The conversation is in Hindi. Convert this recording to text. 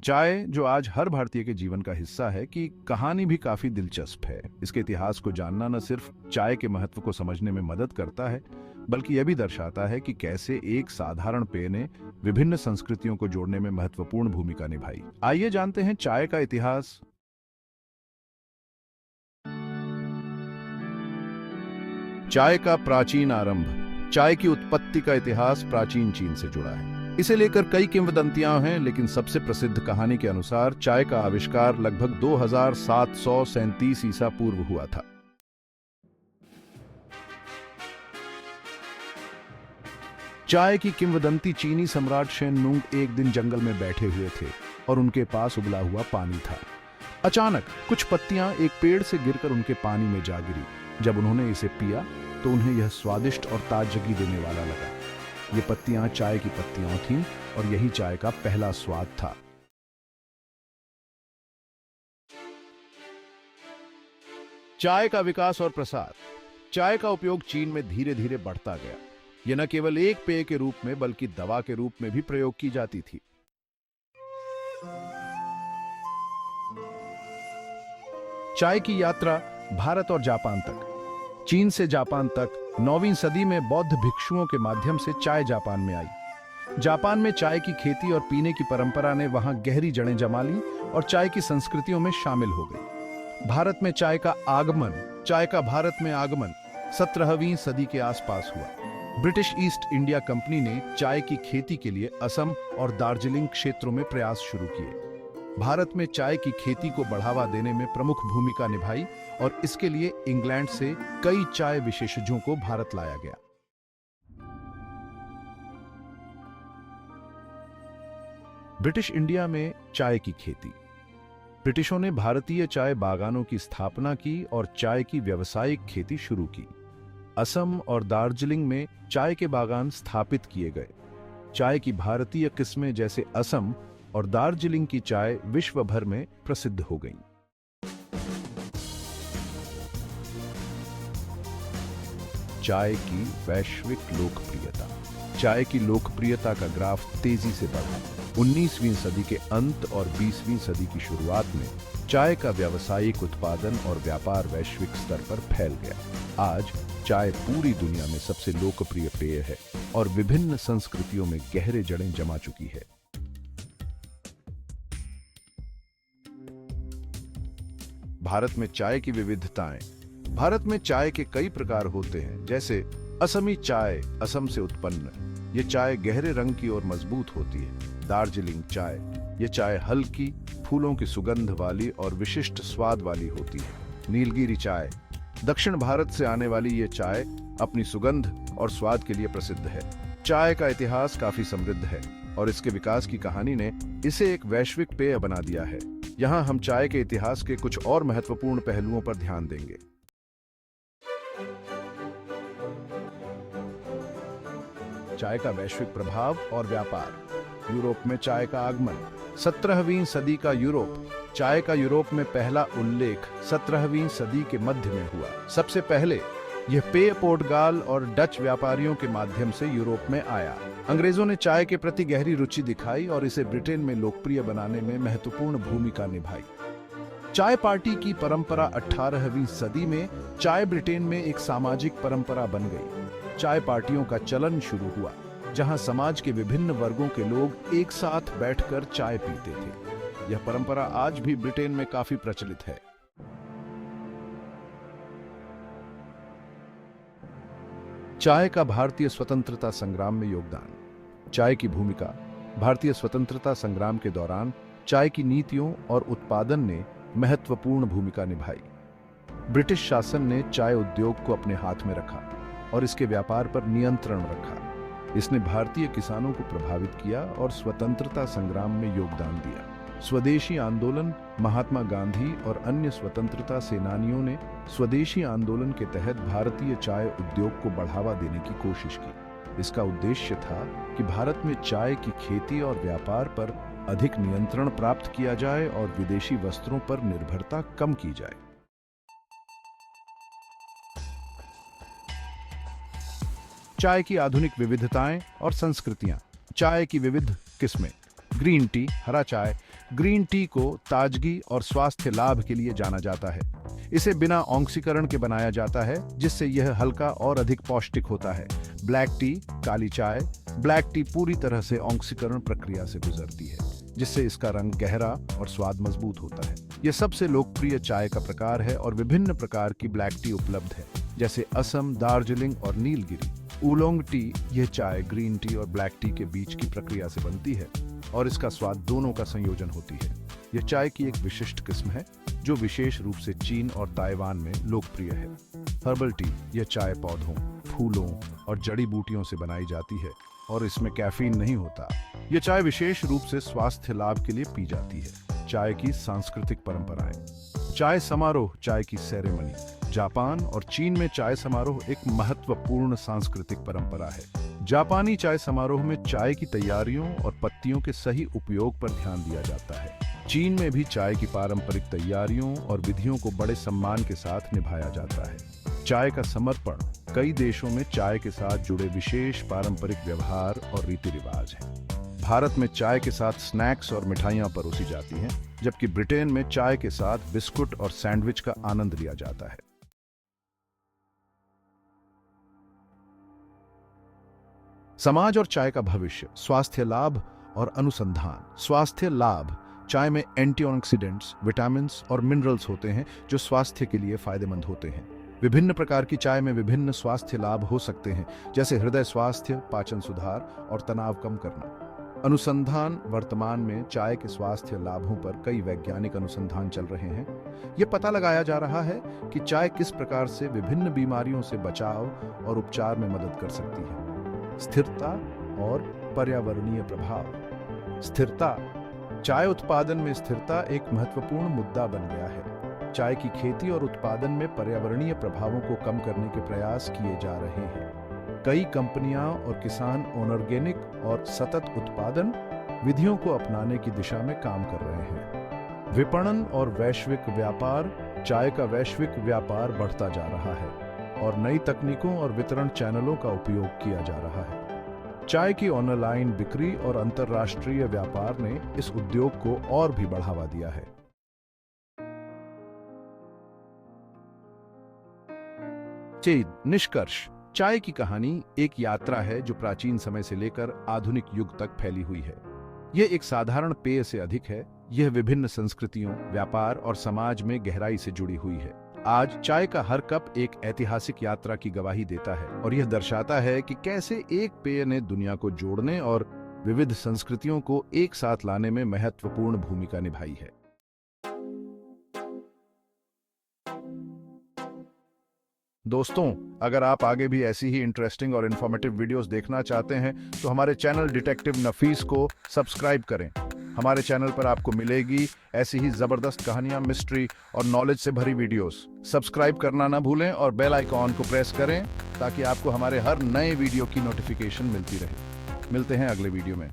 चाय जो आज हर भारतीय के जीवन का हिस्सा है की कहानी भी काफी दिलचस्प है। इसके इतिहास को जानना न सिर्फ चाय के महत्व को समझने में मदद करता है, बल्कि यह भी दर्शाता है कि कैसे एक साधारण पेय ने विभिन्न संस्कृतियों को जोड़ने में महत्वपूर्ण भूमिका निभाई। आइए जानते हैं चाय का इतिहास। चाय का प्राचीन आरंभ। चाय की उत्पत्ति का इतिहास प्राचीन चीन से जुड़ा है। इसे लेकर कई किंवदंतियां हैं, लेकिन सबसे प्रसिद्ध कहानी के अनुसार चाय का आविष्कार लगभग 2737 ईसा पूर्व हुआ था। चाय की किंवदंती चीनी सम्राट शेन नुंग एक दिन जंगल में बैठे हुए थे और उनके पास उबला हुआ पानी था। अचानक कुछ पत्तियां एक पेड़ से गिरकर उनके पानी में जा गिरी। जब उन्होंने इसे पिया तो उन्हें यह स्वादिष्ट और ताजगी देने वाला लगा। ये पत्तियां चाय की पत्तियां थीं और यही चाय का पहला स्वाद था। चाय का विकास और प्रसार। चाय का उपयोग चीन में धीरे धीरे बढ़ता गया। यह न केवल एक पेय के रूप में बल्कि दवा के रूप में भी प्रयोग की जाती थी। चाय की यात्रा भारत और जापान तक। चीन से जापान तक 9वीं सदी में बौद्ध भिक्षुओं के माध्यम से चाय जापान में आई। जापान में चाय की खेती और पीने की परंपरा ने वहां गहरी जड़ें जमा ली और चाय की संस्कृतियों में शामिल हो गई। भारत में चाय का भारत में आगमन 17वीं सदी के आसपास हुआ। ब्रिटिश ईस्ट इंडिया कंपनी ने चाय की खेती के लिए असम और दार्जिलिंग क्षेत्रों में प्रयास शुरू किए। भारत में चाय की खेती को बढ़ावा देने में प्रमुख भूमिका निभाई और इसके लिए इंग्लैंड से कई चाय विशेषज्ञों को भारत लाया गया। ब्रिटिश इंडिया में चाय की खेती। ब्रिटिशों ने भारतीय चाय बागानों की स्थापना की और चाय की व्यावसायिक खेती शुरू की। असम और दार्जिलिंग में चाय के बागान स्थापित किए गए। चाय की भारतीय किस्में जैसे असम और दार्जिलिंग की चाय विश्व भर में प्रसिद्ध हो गई। चाय की वैश्विक लोकप्रियता। चाय की लोकप्रियता का ग्राफ तेजी से बढ़ा। 19वीं सदी के अंत और 20वीं सदी की शुरुआत में चाय का व्यावसायिक उत्पादन और व्यापार वैश्विक स्तर पर फैल गया। आज चाय पूरी दुनिया में सबसे लोकप्रिय पेय है और विभिन्न संस्कृतियों में गहरे जड़ें जमा चुकी है। भारत में चाय की विविधताएं। भारत में चाय के कई प्रकार होते हैं, जैसे असमी चाय, असम से उत्पन्न। ये चाय गहरे रंग की और मजबूत होती है। दार्जिलिंग चाय, ये चाय हल्की, फूलों की सुगंध वाली और विशिष्ट स्वाद वाली होती है। नीलगिरी चाय, दक्षिण भारत से आने वाली ये चाय अपनी सुगंध और स्वाद के लिए प्रसिद्ध है। चाय का इतिहास काफी समृद्ध है और इसके विकास की कहानी ने इसे एक वैश्विक पेय बना दिया है। यहाँ हम चाय के इतिहास के कुछ और महत्वपूर्ण पहलुओं पर ध्यान देंगे। चाय का वैश्विक प्रभाव और व्यापार। यूरोप में चाय का आगमन। 17वीं सदी का यूरोप। चाय का यूरोप में पहला उल्लेख 17वीं सदी के मध्य में हुआ। सबसे पहले यह पेय पोर्टुगाल और डच व्यापारियों के माध्यम से यूरोप में आया। अंग्रेजों ने चाय के प्रति गहरी रुचि दिखाई और इसे ब्रिटेन में लोकप्रिय बनाने में महत्वपूर्ण भूमिका निभाई। चाय पार्टी की परंपरा 18वीं सदी में चाय ब्रिटेन में एक सामाजिक परंपरा बन गई। चाय पार्टियों का चलन शुरू हुआ, जहां समाज के विभिन्न वर्गों के लोग एक साथ बैठकर चाय पीते थे। यह परंपरा आज भी ब्रिटेन में काफी प्रचलित है। चाय का भारतीय स्वतंत्रता संग्राम में योगदान। चाय की भूमिका। भारतीय स्वतंत्रता संग्राम के दौरान चाय की नीतियों और उत्पादन ने महत्वपूर्ण भूमिका निभाई। ब्रिटिश शासन ने चाय उद्योग को अपने हाथ में रखा और इसके व्यापार पर नियंत्रण रखा। इसने भारतीय किसानों को प्रभावित किया और स्वतंत्रता संग्राम में योगदान दिया। स्वदेशी आंदोलन। महात्मा गांधी और अन्य स्वतंत्रता सेनानियों ने स्वदेशी आंदोलन के तहत भारतीय चाय उद्योग को बढ़ावा देने की कोशिश की। इसका उद्देश्य था कि भारत में चाय की खेती और व्यापार पर अधिक नियंत्रण प्राप्त किया जाए और विदेशी वस्त्रों पर निर्भरता कम की जाए। चाय की आधुनिक विविधताएं और संस्कृतियां। चाय की विविध किस्में। ग्रीन टी, हरा चाय। ग्रीन टी को ताजगी और स्वास्थ्य लाभ के लिए जाना जाता है। इसे बिना ऑक्सीकरण के बनाया जाता है, जिससे यह हल्का और अधिक पौष्टिक होता है। ब्लैक टी, काली चाय। ब्लैक टी पूरी तरह से ऑक्सीकरण प्रक्रिया से गुजरती है, जिससे इसका रंग गहरा और स्वाद मजबूत होता है। यह सबसे लोकप्रिय चाय का प्रकार है और विभिन्न प्रकार की ब्लैक टी उपलब्ध है, जैसे असम, दार्जिलिंग और नीलगिरी। उलोंग टी, यह चाय ग्रीन टी और ब्लैक टी के बीच की प्रक्रिया से बनती है और इसका स्वाद दोनों का संयोजन होती है। यह चाय की एक विशिष्ट किस्म है जो विशेष रूप से चीन और ताइवान में लोकप्रिय है। हर्बल टी, यह चाय पौधों, फूलों और जड़ी बूटियों से बनाई जाती है और इसमें कैफीन नहीं होता। यह चाय विशेष रूप से स्वास्थ्य लाभ के लिए पी जाती है। चाय की सांस्कृतिक परंपराएं। चाय समारोह, चाय की सेरेमनी। जापान और चीन में चाय समारोह एक महत्वपूर्ण सांस्कृतिक परंपरा है। जापानी चाय समारोह में चाय की तैयारियों और पत्तियों के सही उपयोग पर ध्यान दिया जाता है। चीन में भी चाय की पारंपरिक तैयारियों और विधियों को बड़े सम्मान के साथ निभाया जाता है। चाय का समर्पण। कई देशों में चाय के साथ जुड़े विशेष पारंपरिक व्यवहार और रीति रिवाज हैं। भारत में चाय के साथ स्नैक्स और मिठाइयां परोसी जाती हैं, जबकि ब्रिटेन में चाय के साथ बिस्कुट और सैंडविच का आनंद लिया जाता है। समाज और चाय का भविष्य। स्वास्थ्य लाभ और अनुसंधान। स्वास्थ्य लाभ। चाय में एंटीऑक्सीडेंट्स, विटामिन्स और मिनरल्स होते हैं जो स्वास्थ्य के लिए फायदेमंद होते हैं। विभिन्न प्रकार की चाय में विभिन्न स्वास्थ्य लाभ हो सकते हैं, जैसे हृदय स्वास्थ्य, पाचन सुधार और तनाव कम करना। अनुसंधान। वर्तमान में चाय के स्वास्थ्य लाभों पर कई वैज्ञानिक अनुसंधान चल रहे हैं। यह पता लगाया जा रहा है कि चाय किस प्रकार से विभिन्न बीमारियों से बचाव और उपचार में मदद कर सकती है। स्थिरता और पर्यावरणीय प्रभाव। स्थिरता। चाय उत्पादन में स्थिरता एक महत्वपूर्ण मुद्दा बन गया है। चाय की खेती और उत्पादन में पर्यावरणीय प्रभावों को कम करने के प्रयास किए जा रहे हैं। कई कंपनियां और किसान ऑर्गेनिक और सतत उत्पादन विधियों को अपनाने की दिशा में काम कर रहे हैं। विपणन और वैश्विक व्यापार। चाय का वैश्विक व्यापार बढ़ता जा रहा है और नई तकनीकों और वितरण चैनलों का उपयोग किया जा रहा है। चाय की ऑनलाइन बिक्री और अंतर्राष्ट्रीय व्यापार ने इस उद्योग को और भी बढ़ावा दिया है। निष्कर्ष। चाय की कहानी एक यात्रा है जो प्राचीन समय से लेकर आधुनिक युग तक फैली हुई है। यह एक साधारण पेय से अधिक है। यह विभिन्न संस्कृतियों, व्यापार और समाज में गहराई से जुड़ी हुई है। आज चाय का हर कप एक ऐतिहासिक यात्रा की गवाही देता है और यह दर्शाता है कि कैसे एक पेय ने दुनिया को जोड़ने और विविध संस्कृतियों को एक साथ लाने में महत्वपूर्ण भूमिका निभाई है। दोस्तों, अगर आप आगे भी ऐसी ही इंटरेस्टिंग और इन्फॉर्मेटिव वीडियोस देखना चाहते हैं तो हमारे चैनल डिटेक्टिव नफीस को सब्सक्राइब करें। हमारे चैनल पर आपको मिलेगी ऐसी ही जबरदस्त कहानियां, मिस्ट्री और नॉलेज से भरी वीडियोस। सब्सक्राइब करना ना भूलें और बेल आइकॉन को प्रेस करें ताकि आपको हमारे हर नए वीडियो की नोटिफिकेशन मिलती रहे। मिलते हैं अगले वीडियो में।